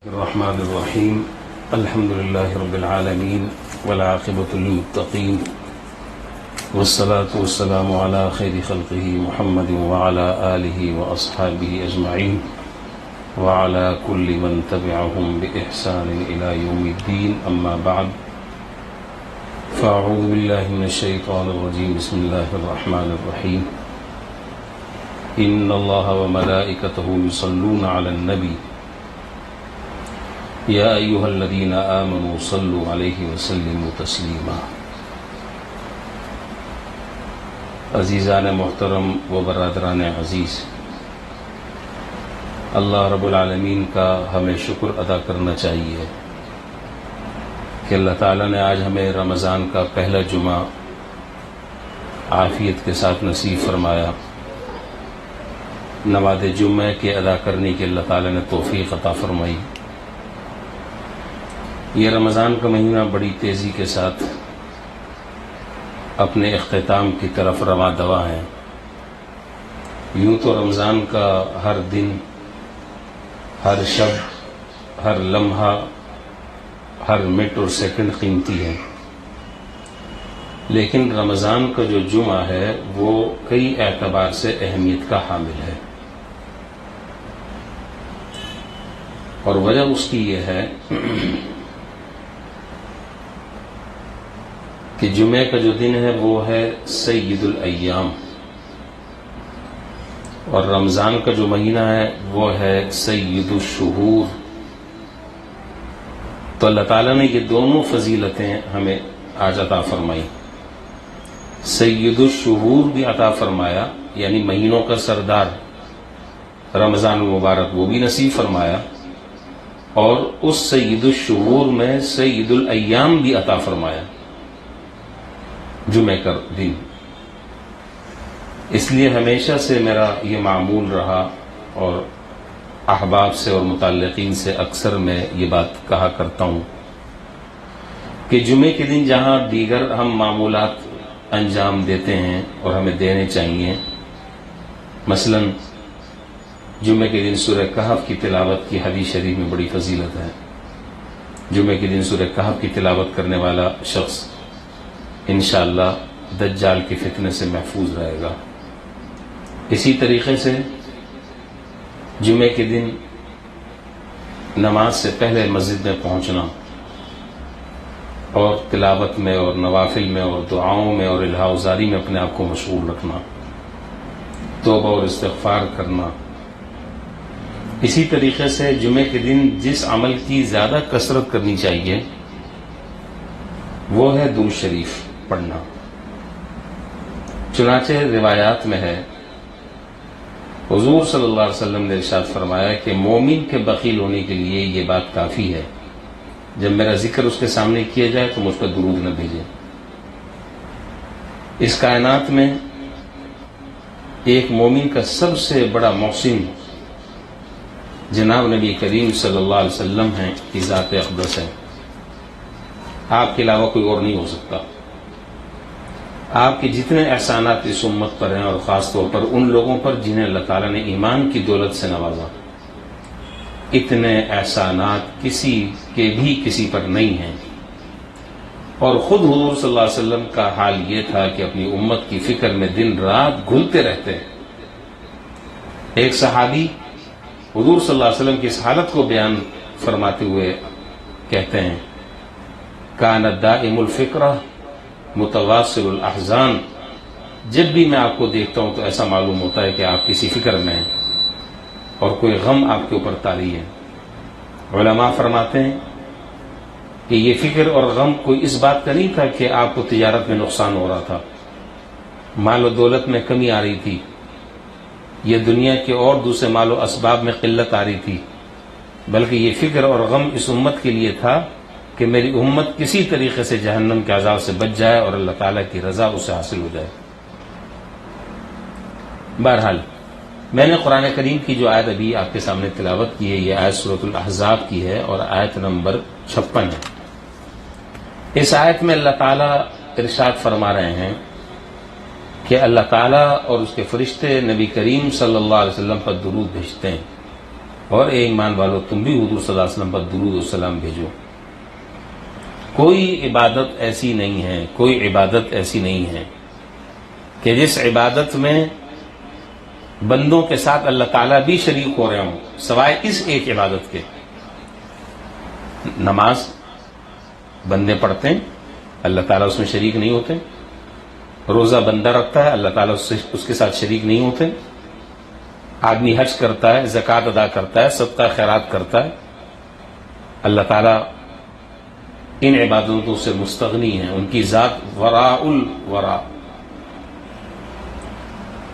الرحمن الرحيم الحمد لله رب العالمين والعاقبة للمتقين والصلاة والسلام على خير خلقه محمد وعلى آله وأصحابه أجمعين وعلى كل من تبعهم بإحسان إلى يوم الدين أما بعد فأعوذ بالله من الشيطان الرجيم بسم الله الرحمن الرحيم إن الله وملائكته يصلون على النبي یا ایھا الذین آمنوا صلوا علیہ وسلموا تسلیما۔ عزیزان محترم و برادران عزیز، اللہ رب العالمین کا ہمیں شکر ادا کرنا چاہیے کہ اللہ تعالیٰ نے آج ہمیں رمضان کا پہلا جمعہ عافیت کے ساتھ نصیب فرمایا۔ نماز جمعہ کے ادا کرنے کی اللہ تعالیٰ نے توفیق عطا فرمائی۔ یہ رمضان کا مہینہ بڑی تیزی کے ساتھ اپنے اختتام کی طرف رواں دواں ہے۔ یوں تو رمضان کا ہر دن، ہر شب، ہر لمحہ، ہر منٹ اور سیکنڈ قیمتی ہے، لیکن رمضان کا جو جمعہ ہے وہ کئی اعتبار سے اہمیت کا حامل ہے، اور وجہ اس کی یہ ہے کہ جمعہ کا جو دن ہے وہ ہے سید الایام، اور رمضان کا جو مہینہ ہے وہ ہے سید الشہور۔ تو اللہ تعالیٰ نے یہ دونوں فضیلتیں ہمیں آج عطا فرمائی۔ سید الشہور بھی عطا فرمایا، یعنی مہینوں کا سردار رمضان المبارک، وہ بھی نصیب فرمایا، اور اس سید الشہور میں سید الایام بھی عطا فرمایا، جمعہ کا دن۔ اس لیے ہمیشہ سے میرا یہ معمول رہا، اور احباب سے اور متعلقین سے اکثر میں یہ بات کہا کرتا ہوں کہ جمعے کے دن جہاں دیگر ہم معمولات انجام دیتے ہیں اور ہمیں دینے چاہیے، مثلا جمعے کے دن سورہ کہف کی تلاوت کی حدیث شریف میں بڑی فضیلت ہے۔ جمعے کے دن سورہ کہف کی تلاوت کرنے والا شخص انشاءاللہ دجال کے فتنے سے محفوظ رہے گا۔ اسی طریقے سے جمعے کے دن نماز سے پہلے مسجد میں پہنچنا، اور تلاوت میں اور نوافل میں اور دعاؤں میں اور الہا وزاری میں اپنے آپ کو مشغول رکھنا، توبہ اور استغفار کرنا۔ اسی طریقے سے جمعے کے دن جس عمل کی زیادہ کثرت کرنی چاہیے وہ ہے درود شریف پڑھنا۔ چنانچہ روایات میں ہے، حضور صلی اللہ علیہ وسلم نے ارشاد فرمایا کہ مومن کے بخیل ہونے کے لیے یہ بات کافی ہے، جب میرا ذکر اس کے سامنے کیا جائے تو مجھ پر درود نہ بھیجے۔ اس کائنات میں ایک مومن کا سب سے بڑا محسن جناب نبی کریم صلی اللہ علیہ وسلم ہیں، کی ذات اقدس ہے، آپ کے علاوہ کوئی اور نہیں ہو سکتا۔ آپ کے جتنے احسانات اس امت پر ہیں، اور خاص طور پر ان لوگوں پر جنہیں اللہ تعالیٰ نے ایمان کی دولت سے نوازا، اتنے احسانات کسی کے بھی کسی پر نہیں ہیں۔ اور خود حضور صلی اللہ علیہ وسلم کا حال یہ تھا کہ اپنی امت کی فکر میں دن رات گھلتے رہتے۔ ایک صحابی حضور صلی اللہ علیہ وسلم کی اس حالت کو بیان فرماتے ہوئے کہتے ہیں، کان دائم الفکرہ متواصل الاحزان، جب بھی میں آپ کو دیکھتا ہوں تو ایسا معلوم ہوتا ہے کہ آپ کسی فکر میں ہیں اور کوئی غم آپ کے اوپر طاری ہے۔ علماء فرماتے ہیں کہ یہ فکر اور غم کوئی اس بات کا نہیں تھا کہ آپ کو تجارت میں نقصان ہو رہا تھا، مال و دولت میں کمی آ رہی تھی، یہ دنیا کے اور دوسرے مال و اسباب میں قلت آ رہی تھی، بلکہ یہ فکر اور غم اس امت کے لیے تھا کہ میری امت کسی طریقے سے جہنم کے عذاب سے بچ جائے اور اللہ تعالیٰ کی رضا اسے حاصل ہو جائے۔ بہرحال میں نے قرآن کریم کی جو آیت ابھی آپ کے سامنے تلاوت کی ہے، یہ آیت سورۃ الاحزاب کی ہے اور آیت نمبر 56 ہے۔ اس آیت میں اللہ تعالیٰ ارشاد فرما رہے ہیں کہ اللہ تعالیٰ اور اس کے فرشتے نبی کریم صلی اللہ علیہ وسلم پر درود بھیجتے ہیں، اور اے ایمان والو تم بھی حضور صلی اللہ علیہ وسلم پر درود و سلام بھیجو۔ کوئی عبادت ایسی نہیں ہے، کوئی عبادت ایسی نہیں ہے کہ جس عبادت میں بندوں کے ساتھ اللہ تعالیٰ بھی شریک ہو رہے ہوں، سوائے اس ایک عبادت کے۔ نماز بندے پڑھتے ہیں، اللہ تعالیٰ اس میں شریک نہیں ہوتے۔ روزہ بندہ رکھتا ہے، اللہ تعالیٰ اس کے ساتھ شریک نہیں ہوتے۔ آدمی حج کرتا ہے، زکوٰۃ ادا کرتا ہے، صدقہ خیرات کرتا ہے، اللہ تعالیٰ ان عبادتوں سے مستغنی ہیں، ان کی ذات وراء الورا۔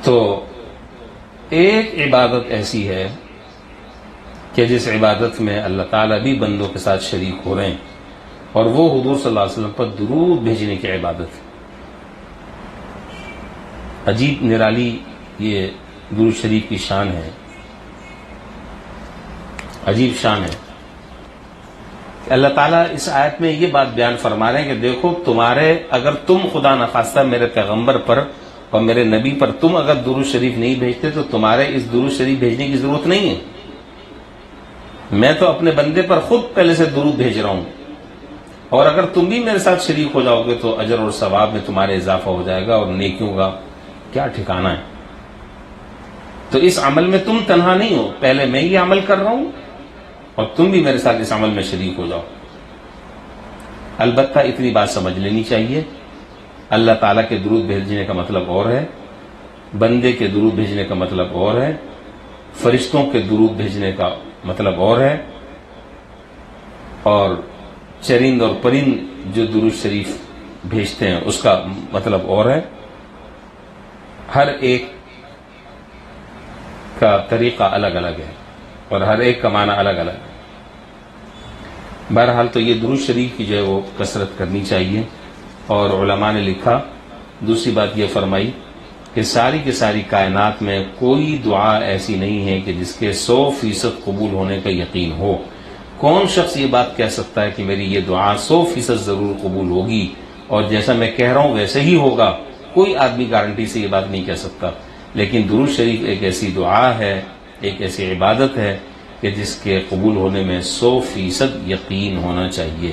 تو ایک عبادت ایسی ہے کہ جس عبادت میں اللہ تعالیٰ بھی بندوں کے ساتھ شریک ہو رہے ہیں، اور وہ حضور صلی اللہ علیہ وسلم پر درود بھیجنے کی عبادت ہے۔ عجیب نرالی یہ درود شریف کی شان ہے، عجیب شان ہے کہ اللہ تعالیٰ اس آیت میں یہ بات بیان فرما رہے ہیں کہ دیکھو تمہارے، اگر تم خدا نخواستہ میرے پیغمبر پر اور میرے نبی پر تم اگر درود شریف نہیں بھیجتے تو تمہارے اس درود شریف بھیجنے کی ضرورت نہیں ہے۔ میں تو اپنے بندے پر خود پہلے سے درود بھیج رہا ہوں، اور اگر تم بھی میرے ساتھ شریک ہو جاؤ گے تو اجر اور ثواب میں تمہارے اضافہ ہو جائے گا، اور نیکیوں کا کیا ٹھکانہ ہے۔ تو اس عمل میں تم تنہا نہیں ہو، پہلے میں یہ عمل کر رہا ہوں اور تم بھی میرے ساتھ اس عمل میں شریک ہو جاؤ۔ البتہ اتنی بات سمجھ لینی چاہیے، اللہ تعالیٰ کے درود بھیجنے کا مطلب اور ہے، بندے کے درود بھیجنے کا مطلب اور ہے، فرشتوں کے درود بھیجنے کا مطلب اور ہے، اور چرند اور پرند جو درود شریف بھیجتے ہیں اس کا مطلب اور ہے۔ ہر ایک کا طریقہ الگ الگ ہے اور ہر ایک کا معنی الگ الگ ہے۔ بہرحال تو یہ درود شریف کی جو ہے وہ کثرت کرنی چاہیے، اور علماء نے لکھا، دوسری بات یہ فرمائی کہ ساری کی ساری کائنات میں کوئی دعا ایسی نہیں ہے کہ جس کے 100% قبول ہونے کا یقین ہو۔ کون شخص یہ بات کہہ سکتا ہے کہ میری یہ دعا 100% ضرور قبول ہوگی اور جیسا میں کہہ رہا ہوں ویسے ہی ہوگا؟ کوئی آدمی گارنٹی سے یہ بات نہیں کہہ سکتا۔ لیکن درود شریف ایک ایسی دعا ہے، ایک ایسی عبادت ہے کہ جس کے قبول ہونے میں 100% یقین ہونا چاہیے۔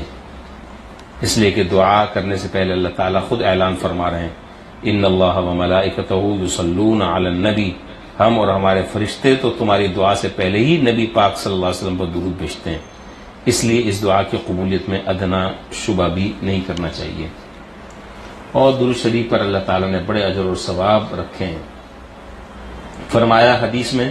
اس لیے کہ دعا کرنے سے پہلے اللہ تعالیٰ خود اعلان فرما رہے ہیں، ان اللہ وملائکتہ یصلون علی النبی، ہم اور ہمارے فرشتے تو تمہاری دعا سے پہلے ہی نبی پاک صلی اللہ علیہ وسلم پر درود بھیجتے ہیں۔ اس لیے اس دعا کی قبولیت میں ادنا شبہ بھی نہیں کرنا چاہیے۔ اور درود شریف پر اللہ تعالیٰ نے بڑے اجر اور ثواب رکھے ہیں۔ فرمایا حدیث میں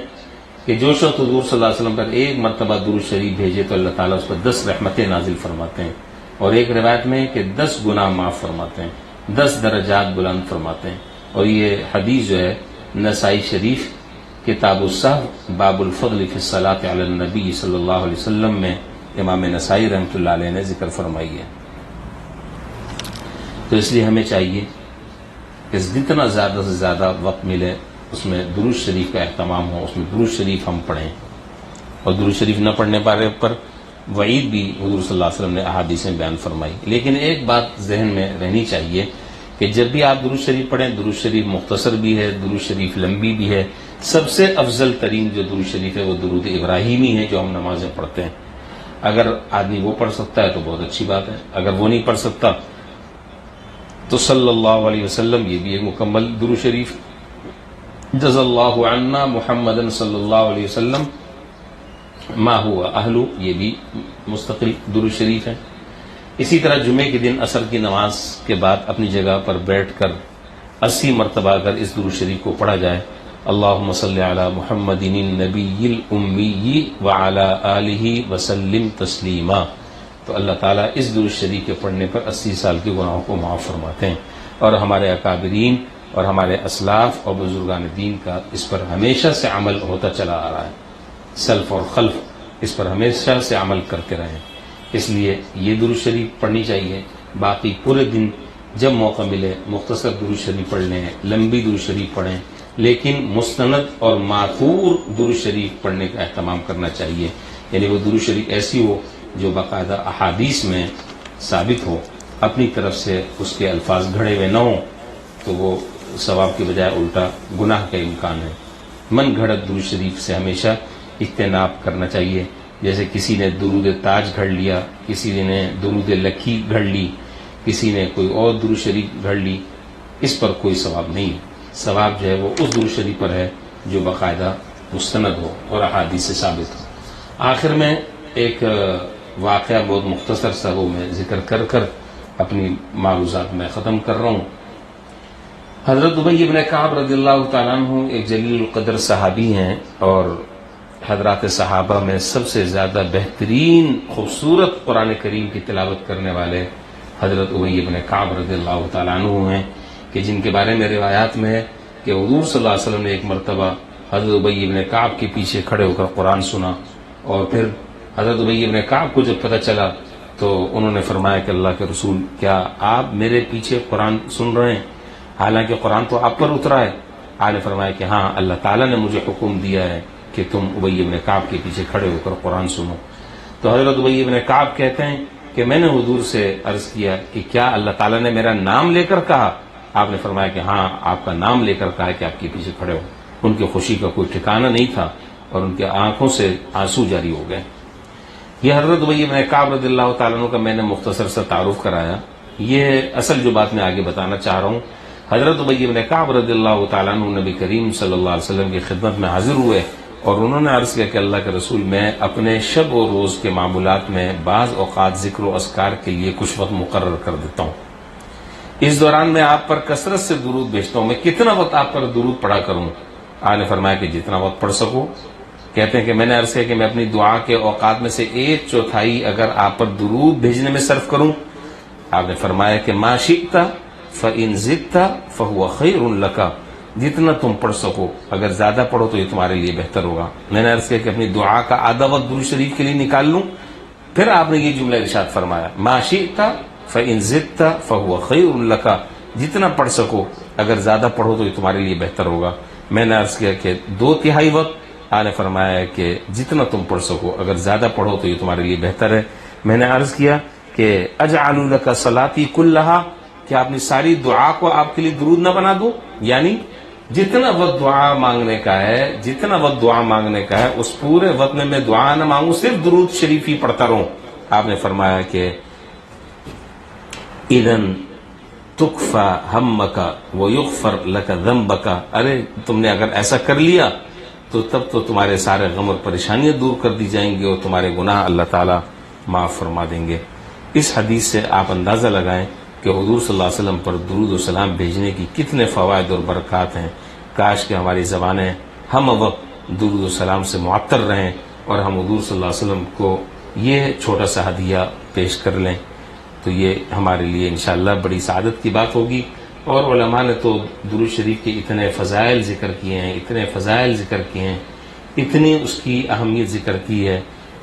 کہ جو شخص حضور صلی اللہ علیہ وسلم پر ایک مرتبہ درود شریف بھیجے تو اللہ تعالیٰ اس پر 10 رحمتیں نازل فرماتے ہیں، اور ایک روایت میں کہ 10 گناہ معاف فرماتے ہیں، 10 درجات بلند فرماتے ہیں۔ اور یہ حدیث جو ہے نسائی شریف کتاب الصحف باب الفضل فی الصلاۃ علی النبی صلی اللہ علیہ وسلم میں امام نسائی رحمۃ اللہ علیہ نے ذکر فرمائی ہے۔ تو اس لیے ہمیں چاہیے کہ جتنا زیادہ سے زیادہ وقت ملے اس میں درود شریف کا اہتمام ہو، اس میں درود شریف ہم پڑھیں، اور درود شریف نہ پڑھنے والے پر وعید بھی حضور صلی اللہ علیہ وسلم نے احادیث میں بیان فرمائی۔ لیکن ایک بات ذہن میں رہنی چاہیے کہ جب بھی آپ درود شریف پڑھیں، درود شریف مختصر بھی ہے، درود شریف لمبی بھی ہے۔ سب سے افضل ترین جو درود شریف ہے وہ درود ابراہیمی ہے جو ہم نمازیں پڑھتے ہیں۔ اگر آدمی وہ پڑھ سکتا ہے تو بہت اچھی بات ہے، اگر وہ نہیں پڑھ سکتا تو صلی اللہ علیہ وسلم، یہ بھی ایک مکمل درود شریف، جزا اللہ عنا محمد صلی اللہ علیہ وسلم ما ہوا اہلو، یہ بھی مستقل درود شریف ہے۔ اسی طرح جمعے کے دن عصر کی نماز کے بعد اپنی جگہ پر بیٹھ کر 80 مرتبہ اگر اس درود شریف کو پڑھا جائے، اللہم صلی علی محمد النبی الامی وعلی آلہ وسلم تسلیما، تو اللہ تعالیٰ اس درود شریف کے پڑھنے پر 80 سال کے گناہوں کو معاف فرماتے ہیں۔ اور ہمارے اکابرین اور ہمارے اسلاف اور بزرگان دین کا اس پر ہمیشہ سے عمل ہوتا چلا آ رہا ہے، سلف اور خلف اس پر ہمیشہ سے عمل کرتے رہے، اس لیے یہ درود شریف پڑھنی چاہیے۔ باقی پورے دن جب موقع ملے مختصر درود شریف پڑھ لیں، لمبی درود شریف پڑھیں، لیکن مستند اور ماثور درود شریف پڑھنے کا اہتمام کرنا چاہیے، یعنی وہ درود شریف ایسی ہو جو باقاعدہ احادیث میں ثابت ہو، اپنی طرف سے اس کے الفاظ گھڑے ہوئے نہ ہوں تو وہ ثواب کے بجائے الٹا گناہ کا امکان ہے۔ من گھڑت درود شریف سے ہمیشہ اجتناب کرنا چاہیے. جیسے کسی نے درود تاج گھڑ لیا، کسی نے درود لکھی گھڑ لی، کسی نے کوئی اور درود شریف گھڑ لی، اس پر کوئی ثواب نہیں. ثواب جو ہے وہ اس درود شریف پر ہے جو باقاعدہ مستند ہو اور احادیث سے ثابت ہو. آخر میں ایک واقعہ بہت مختصر سا وہ میں ذکر کر کر اپنی معروضات میں ختم کر رہا ہوں. حضرت ابی بن کعب رضی اللہ تعالیٰ عنہ ایک جلیل القدر صحابی ہیں، اور حضرات صحابہ میں سب سے زیادہ بہترین خوبصورت قرآن کریم کی تلاوت کرنے والے حضرت ابی بن کعب رضی اللہ تعالیٰ عنہ ہیں، کہ جن کے بارے میں روایات میں ہے کہ حضور صلی اللہ علیہ وسلم نے ایک مرتبہ حضرت ابی بن کعب کے پیچھے کھڑے ہو کر قرآن سنا، اور پھر حضرت ابی بن کعب کو جب پتہ چلا تو انہوں نے فرمایا کہ اللہ کے رسول، کیا آپ میرے پیچھے قرآن سن رہے ہیں حالانکہ قرآن تو آپ پر اترا ہے؟ آپ نے فرمایا کہ ہاں، اللہ تعالیٰ نے مجھے حکم دیا ہے کہ تم ابی بن کعب کے پیچھے کھڑے ہو کر قرآن سنو. تو حضرت ابی بن کعب کہتے ہیں کہ میں نے حضور سے عرض کیا کہ کیا اللہ تعالیٰ نے میرا نام لے کر کہا؟ آپ نے فرمایا کہ ہاں، آپ کا نام لے کر کہا کہ آپ کے پیچھے کھڑے ہو. ان کی خوشی کا کوئی ٹھکانہ نہیں تھا اور ان کے آنکھوں سے آنسو جاری ہو گئے. یہ حضرت ابی بن کعب رضی اللہ تعالیٰ عنہ کا میں نے مختصر سا تعارف کرایا. یہ اصل جو بات میں آگے بتانا چاہ رہا ہوں، حضرت ابی بن کعب رضی اللہ تعالیٰ عنہ نبی کریم صلی اللہ علیہ وسلم کی خدمت میں حاضر ہوئے اور انہوں نے عرض کیا کہ اللہ کے رسول، میں اپنے شب و روز کے معمولات میں بعض اوقات ذکر و اذکار کے لیے کچھ وقت مقرر کر دیتا ہوں. اس دوران میں آپ پر کثرت سے درود بھیجتا ہوں. میں کتنا وقت آپ پر درود پڑھا کروں؟ آپ نے فرمایا کہ جتنا وقت پڑھ سکو. کہتے ہیں کہ میں نے عرض کیا کہ میں اپنی دعا کے اوقات میں سے 1/4 اگر آپ پر درود بھیجنے میں صرف کروں. آپ نے فرمایا کہ ما شئت فإن زدت فهو خير لك، جتنا تم پڑھ سکو، اگر زیادہ پڑھو تو یہ تمہارے لیے بہتر ہوگا. میں نے عرض کیا کہ اپنی دعا کا آدھا وقت درود شریف کے لیے نکال لوں. پھر آپ نے یہ جملہ ارشاد فرمایا، ما شئت فإن زدت فهو خير لك، جتنا پڑھ سکو، اگر زیادہ پڑھو تو یہ تمہارے لیے بہتر ہوگا. میں نے عرض کیا کہ 2/3 وقت. آپ نے فرمایا کہ جتنا تم پڑھ سکو، اگر زیادہ پڑھو تو یہ تمہارے لیے بہتر ہے. میں نے عرض کیا کہ اجعل لك صلاتي كلها، کہ اپنی ساری دعا کو آپ کے لیے درود نہ بنا دوں؟ یعنی جتنا وقت دعا مانگنے کا ہے، جتنا وقت دعا مانگنے کا ہے، اس پورے وقت میں دعا نہ مانگوں، صرف درود شریف ہی پڑھتا رہوں. آپ نے فرمایا کہ اذن تکفى ہمک ویغفر لک ذنبک، ارے تم نے اگر ایسا کر لیا تو تب تو تمہارے سارے غم اور پریشانیاں دور کر دی جائیں گی اور تمہارے گناہ اللہ تعالیٰ معاف فرما دیں گے. اس حدیث سے آپ اندازہ لگائیں کہ حضور صلی اللہ علیہ وسلم پر درود و سلام بھیجنے کی کتنے فوائد اور برکات ہیں. کاش کہ ہماری زبانیں ہم وقت درود و سلام سے معطر رہیں اور ہم حضور صلی اللہ علیہ وسلم کو یہ چھوٹا سا ہدیہ پیش کر لیں، تو یہ ہمارے لیے انشاءاللہ بڑی سعادت کی بات ہوگی. اور علماء نے تو درود شریف کے اتنے فضائل ذکر کیے ہیں، اتنے فضائل ذکر کیے ہیں، اتنی اس کی اہمیت ذکر کی ہے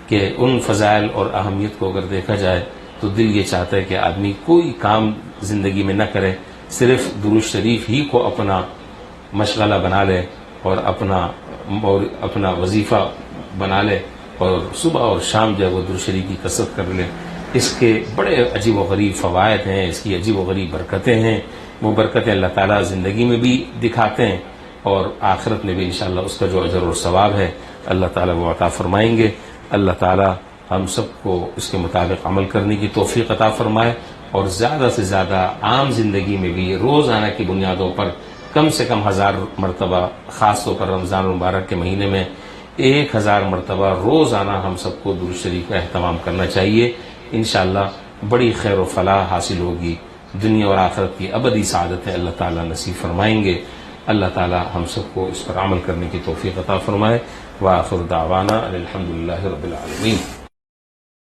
کہ ان فضائل اور اہمیت کو اگر دیکھا جائے تو دل یہ چاہتا ہے کہ آدمی کوئی کام زندگی میں نہ کرے، صرف درود شریف ہی کو اپنا مشغلہ بنا لے اور اپنا وظیفہ بنا لے اور صبح اور شام جو ہے وہ درود شریف کی کثرت کر لے. اس کے بڑے عجیب و غریب فوائد ہیں، اس کی عجیب و غریب برکتیں ہیں. وہ برکتیں اللہ تعالیٰ زندگی میں بھی دکھاتے ہیں اور آخرت میں بھی انشاءاللہ اس کا جو اجر اور ثواب ہے اللہ تعالیٰ وہ عطا فرمائیں گے. اللہ تعالیٰ ہم سب کو اس کے مطابق عمل کرنے کی توفیق عطا فرمائے اور زیادہ سے زیادہ عام زندگی میں بھی روزانہ کی بنیادوں پر کم سے کم 1000 مرتبہ، خاص طور پر رمضان المبارک کے مہینے میں 1000 مرتبہ روزانہ ہم سب کو درود شریف کا اہتمام کرنا چاہیے. انشاءاللہ بڑی خیر و فلاح حاصل ہوگی، دنیا اور آخرت کی ابدی سعادتیں اللہ تعالیٰ نصیب فرمائیں گے. اللہ تعالیٰ ہم سب کو اس پر عمل کرنے کی توفیق عطا فرمائے. وآخر دعوانا الحمدللہ رب العالمین.